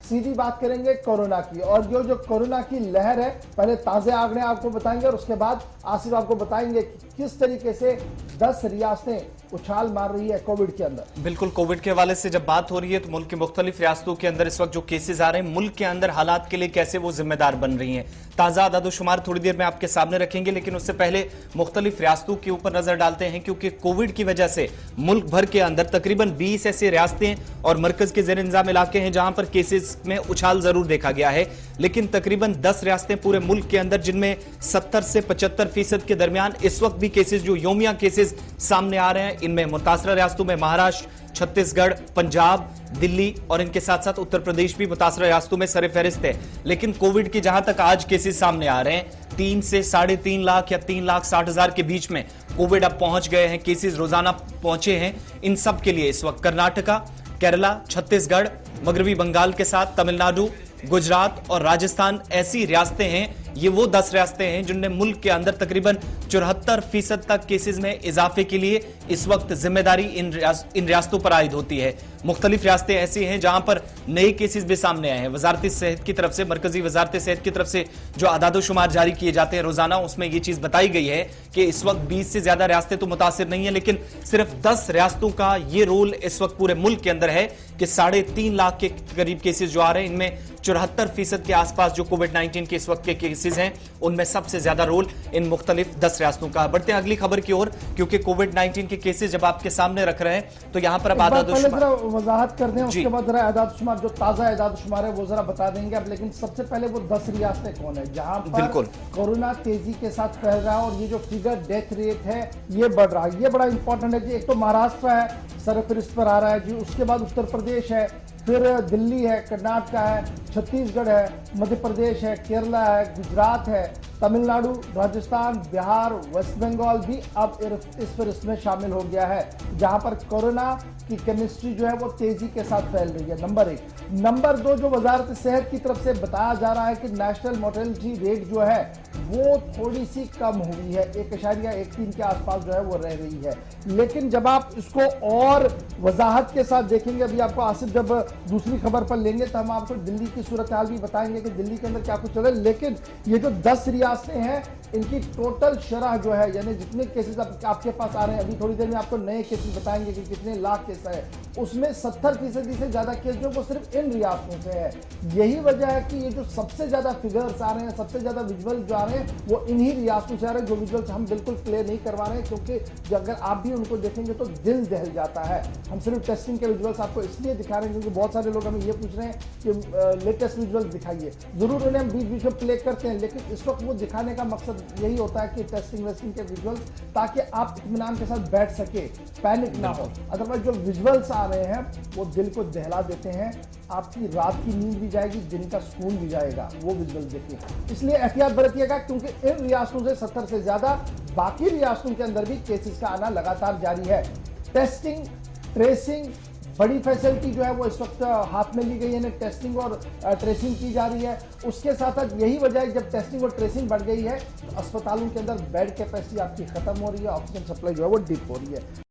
सीधी बात करेंगे कोरोना की, और जो कोरोना की लहर है, पहले ताजे आंकड़े आपको बताएंगे और उसके बाद आसिफ आपको बताएंगे कि किस तरीके से 10 रियासतें उछाल मार रही है कोविड के अंदर। बिल्कुल, कोविड के हवाले से जब बात हो रही है तो मुल्क की मुख्तलिफ रियासतों के अंदर इस वक्त जो केसेस आ रहे हैं, मुल्क के अंदर हालात के लिए कैसे वो जिम्मेदार बन रही हैं, ताजा आदादोशुमार थोड़ी देर में आपके सामने रखेंगे। लेकिन उससे पहले मुख्तलिफ रियासतों के ऊपर नजर डालते हैं, क्योंकि कोविड की वजह से मुल्क भर के अंदर तकरीबन 20 ऐसी रियासतें और मरकज के जेर इंतजाम इलाके हैं जहां पर केसेस में उछाल जरूर देखा गया है। लेकिन तकरीबन 10 रियासतें पूरे मुल्क के अंदर, जिनमें 70 से 75% के दरमियान इस वक्त भी केसेस, जो योमिया केसेस सामने आ रहे हैं, इनमें मुतासरा रियासतों में महाराष्ट्र, छत्तीसगढ़, पंजाब, दिल्ली और इनके साथ साथ उत्तर प्रदेश भी मुतासरा रियासतों में सरे फहरिस्त है। लेकिन कोविड की जहां तक आज केसेस सामने आ रहे हैं, 3 से 3.5 लाख या 3,60,000 के बीच में कोविड अब पहुंच गए हैं, केसेस रोजाना पहुंचे हैं। इन सब के लिए इस वक्त कर्नाटका, केरला, छत्तीसगढ़, मगरबी बंगाल के साथ तमिलनाडु, गुजरात और राजस्थान ऐसी रियासतें हैं, ये वो 10 रियासतें हैं जिनने मुल्क के अंदर तकरीबन 74% तक केसेस में इजाफे के लिए इस वक्त जिम्मेदारी इन रियासतों पर आयद होती है। मुख्तलिफ रियासतें ऐसी हैं जहां पर नए केसेस भी सामने आए हैं। वजारत सेहत की तरफ से, मरकजी वजारत सेहत की तरफ से जो आदादोशुमार जारी किए जाते हैं रोजाना, उसमें यह चीज बताई गई है कि इस वक्त 20 से ज्यादा रियासतें तो मुतासिर नहीं है, लेकिन सिर्फ 10 रियासतों का यह रोल इस वक्त पूरे मुल्क के अंदर है कि 3.5 लाख के करीब केसेस जो आ रहे हैं, इनमें 74% के आसपास जो कोविड-19 के इस वक्त के केसेस हैं, उनमें सबसे ज्यादा रोल इन मुख्तलिफ 10 रियासतों का। बढ़ते हैं अगली खबर की ओर, क्योंकि कोविड-19 के केसेस जब आपके सामने रख रहे हैं तो यहां पर अब आदादोशुमार वजाहत कर दें, उसके बाद जरा आदादोशुमार, जो ताजा आदादोशुमार है वो जरा बता देंगे अब। लेकिन सबसे पहले वो 10 रियासतें कौन है जहां पर कोरोना तेजी के साथ फैल रहा है और ये जो फिगर डेथ रेट है ये बढ़ रहा है, ये बड़ा इंपॉर्टेंट है जी। एक तो महाराष्ट्र है, सरफहरिस्त पर आ रहा है जी, उसके बाद उत्तर प्रदेश है, फिर दिल्ली है, कर्नाटका है, छत्तीसगढ़ है, मध्य प्रदेश है, केरला है, गुजरात है, तमिलनाडु, राजस्थान, बिहार, वेस्ट बंगाल भी अब इस फहरिस्त में शामिल हो गया है, जहां पर कोरोना की केमिस्ट्री जो है वो तेजी के साथ फैल रही है। नंबर 1। नंबर 2, जो वजारत सेहत की तरफ से बताया जा रहा है कि नेशनल मोर्टेलिटी रेट जो है वो थोड़ी सी कम हुई है, 1.13 के आसपास जो है वो रह रही है। लेकिन जब आप इसको और वजाहत के साथ देखेंगे, अभी आपको आसिफ जब दूसरी खबर पर लेंगे तो हम आपको दिल्ली की सूरत हाल भी बताएंगे कि दिल्ली के अंदर क्या कुछ चल रहा है। लेकिन ये जो 10 रियासतें हैं, इनकी टोटल शरह जो है, यानी जितने केसेस आपके पास आ रहे हैं, अभी थोड़ी देर में आपको नए केसेस बताएंगे कि कितने लाख केस है, उसमें 70% से ज्यादा केस जो वो सिर्फ इन रियासतों से है। यही वजह है कि ये जो सबसे ज्यादा फिगर्स आ रहे हैं, सबसे ज्यादा विजुअल जो आ रहे हैं, वो इन्हीं रियासतों से आ रहे हैं। जो विजुअल्स हम बिल्कुल प्ले नहीं करवा रहे हैं, क्योंकि अगर आप भी उनको देखेंगे तो दिल दहल जाता है। हम सिर्फ टेस्टिंग के विजुअल्स आपको इसलिए दिखा रहे हैं क्योंकि बहुत सारे लोग हमें ये पूछ रहे हैं कि लेटेस्ट विजुअल्स दिखाइए। जरूर उन्हें हम बीच बीच में प्ले करते हैं, लेकिन इस वक्त वो दिखाने का मकसद यही होता है कि टेस्टिंग वेस्टिंग के विजुअल्स, ताकि आप इत्मीनान के साथ बैठ सके, पैनिक ना हो। अदरवाइज जो विजुअल्स आ रहे हैं वो दिल को दहला देते हैं, आपकी रात की नींद भी जाएगी, दिन का सुकून भी जाएगा वो विजुअल देखिए। इसलिए एहतियात बरतिएगा, क्योंकि इन रियासतों से 70 से ज्यादा बाकी रियासतों के अंदर भी केसेस का आना लगातार जारी है। टेस्टिंग, ट्रेसिंग, बड़ी फैसिलिटी जो है वो इस वक्त हाथ में ली गई है, टेस्टिंग और ट्रेसिंग की जा रही है। उसके साथ साथ यही वजह है, जब टेस्टिंग और ट्रेसिंग बढ़ गई है तो अस्पतालों के अंदर बेड कैपेसिटी आपकी खत्म हो रही है, ऑक्सीजन सप्लाई जो है वो डिप हो रही है।